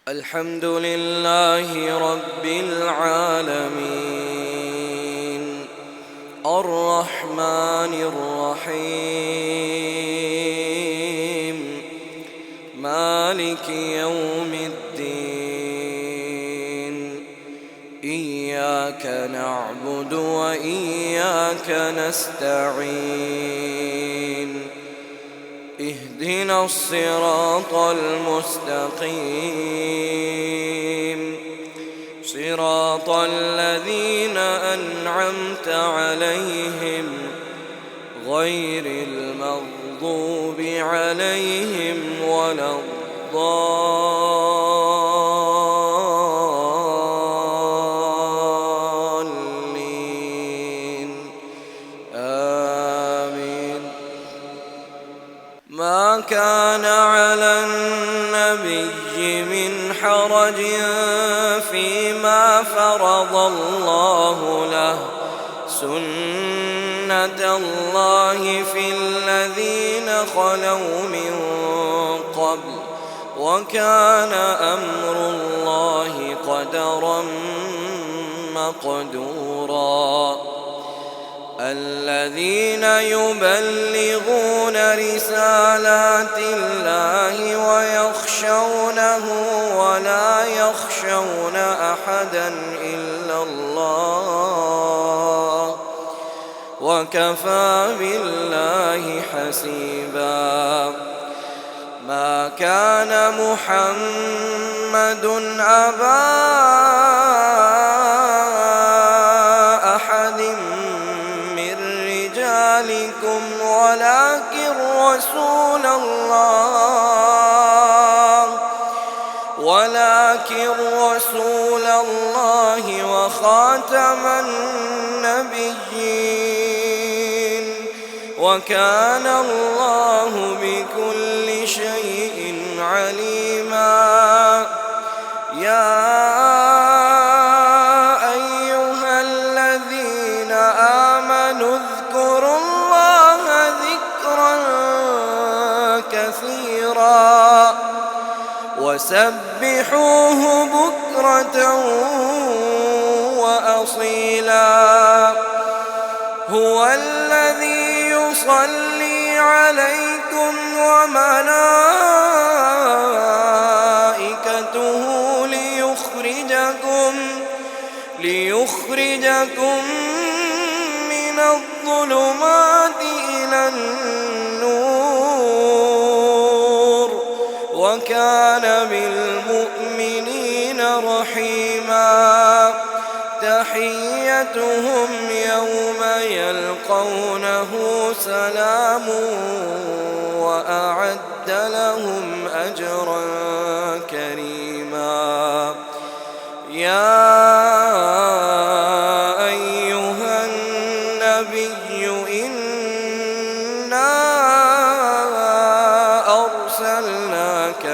الحمد لله رب العالمين الرحمن الرحيم مالك يوم الدين إياك نعبد وإياك نستعين اهدنا الصراط المستقيم صراط الذين أنعمت عليهم غير المغضوب عليهم ولا الضالين آمين. ما كان على النبي من حرج فيما فرض الله له سنة الله في الذين خلوا من قبل وكان أمر الله قدرا مقدورا. الذين يبلغون رسالات الله ويخشونه ولا يخشون أحدا إلا الله وكفى بالله حسيبا. ما كان محمد أبا أحد ولكن رسول الله وخاتم النبيين وكان الله بكل شيء عليما. يا أيها الذين آمنوا اذكروا الله ذكرا كثيرا وسبحوه بكرة وأصيلا. هو الذي يصلي عليكم وملائكته ليخرجكم من الظلمات إلى النور وكان بالمؤمنين رحيما. تحيتهم يوم يلقونه سلام وأعد لهم أجرا كريما. يا أيها النبي إنا أرسلناك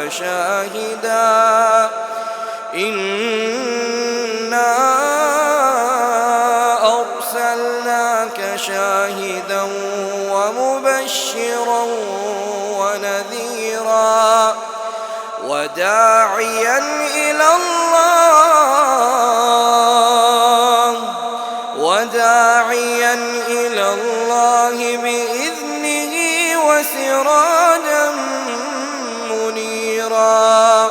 شاهدا ومبشرا ونذيرا وداعيا إلى الله بإذنه وسراجا منيرا.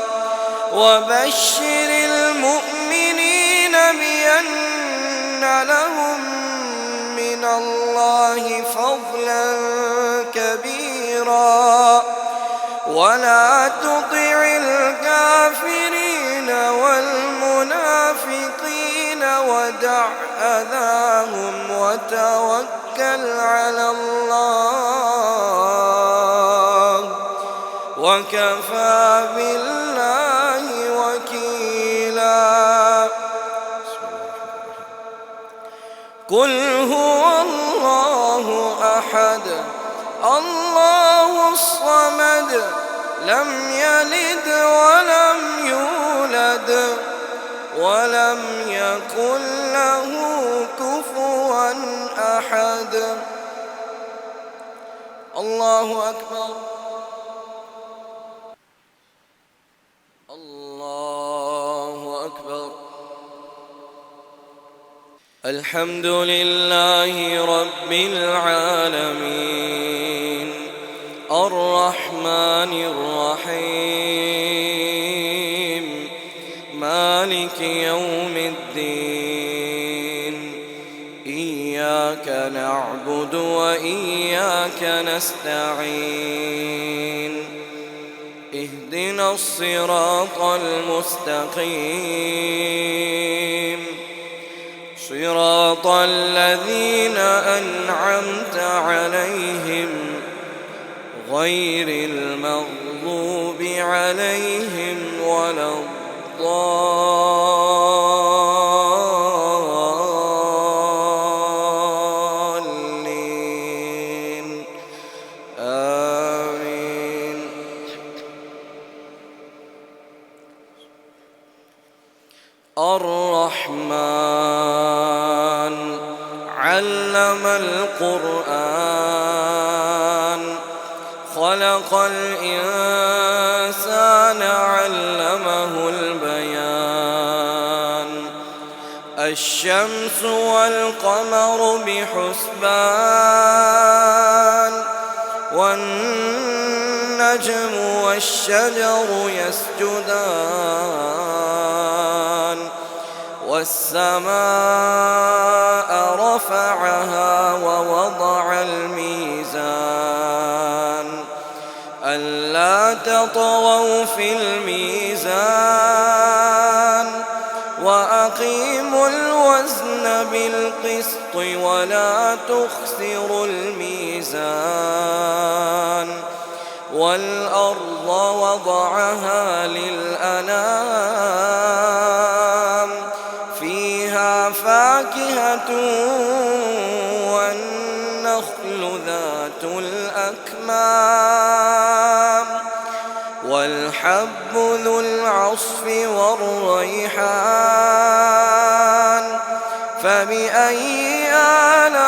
وبشر المؤمنين بأن لهم من الله فضلا كبيرا ولا تطع الكافرين والمنافقين ودع أذاهم وتوكل على الله وكفى بالله وكيلا. قل هو الله أحد الله الصمد لم يلد ولم يولد ولم يكن له كفوا أحد. الله أكبر. الله الله أكبر. الحمد لله رب العالمين الرحمن الرحيم مالك يوم الدين إياك نعبد وإياك نستعين اهدنا الصراط المستقيم صراط الذين أنعمت عليهم غير المغضوب عليهم ولا الضالين آمين. الرحمن علم القرآن خلق الإنسان علمه البيان الشمس والقمر بحسبان والنجم والشجر يسجدان والسماء رفعها ووضع الميزان ألا تطغوا في الميزان وأقيموا الوزن بالقسط ولا تخسروا الميزان والأرض وضعها للأنام فيها فاكهة والنخل ذات الأكمام والحب ذو العصف والريحان فبأي آلاء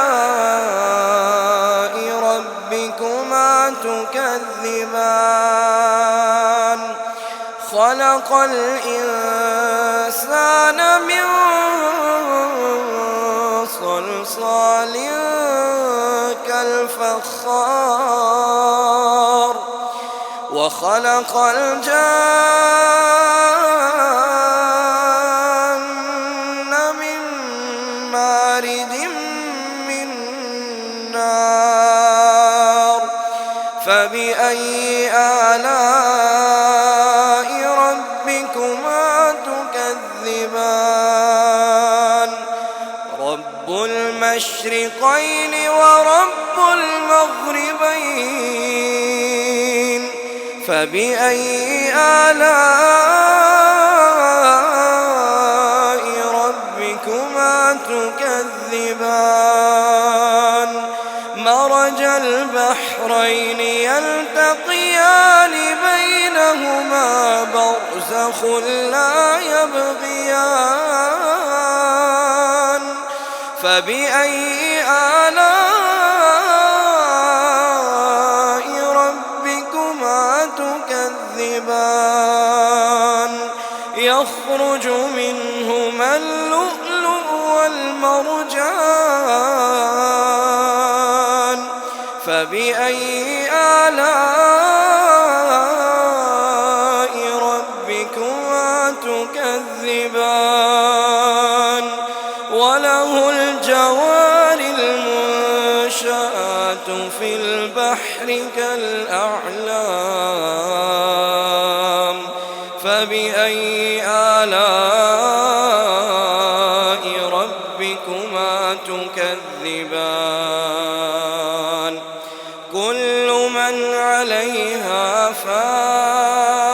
ربكما تكذبان خلق الإنسان من صلصال كالفخار وخلق الجان من مارد من نار فبأي آلاء ربكما تكذبان رب المشرقين ورب المغربين فبأي آلاء ربكما تكذبان مرج البحرين يلتقيان بينهما برزخ لا يبغيان فبأي آلاء ربكما تكذبان يخرج منهما اللؤلؤ والمرجان فبأي آلاء ربكما تكذبان وله الجوار المنشآت في البحر كالأعلام فبأي آلاء ربكما تكذبان كل من عليها فان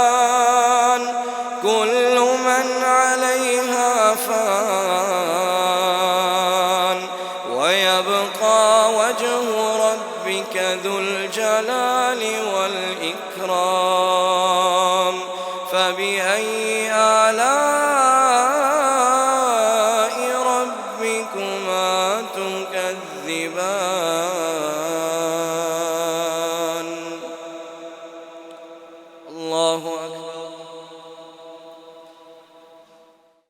كل من عليها فان ويبقى وجه ربك ذو الجلال والإكرام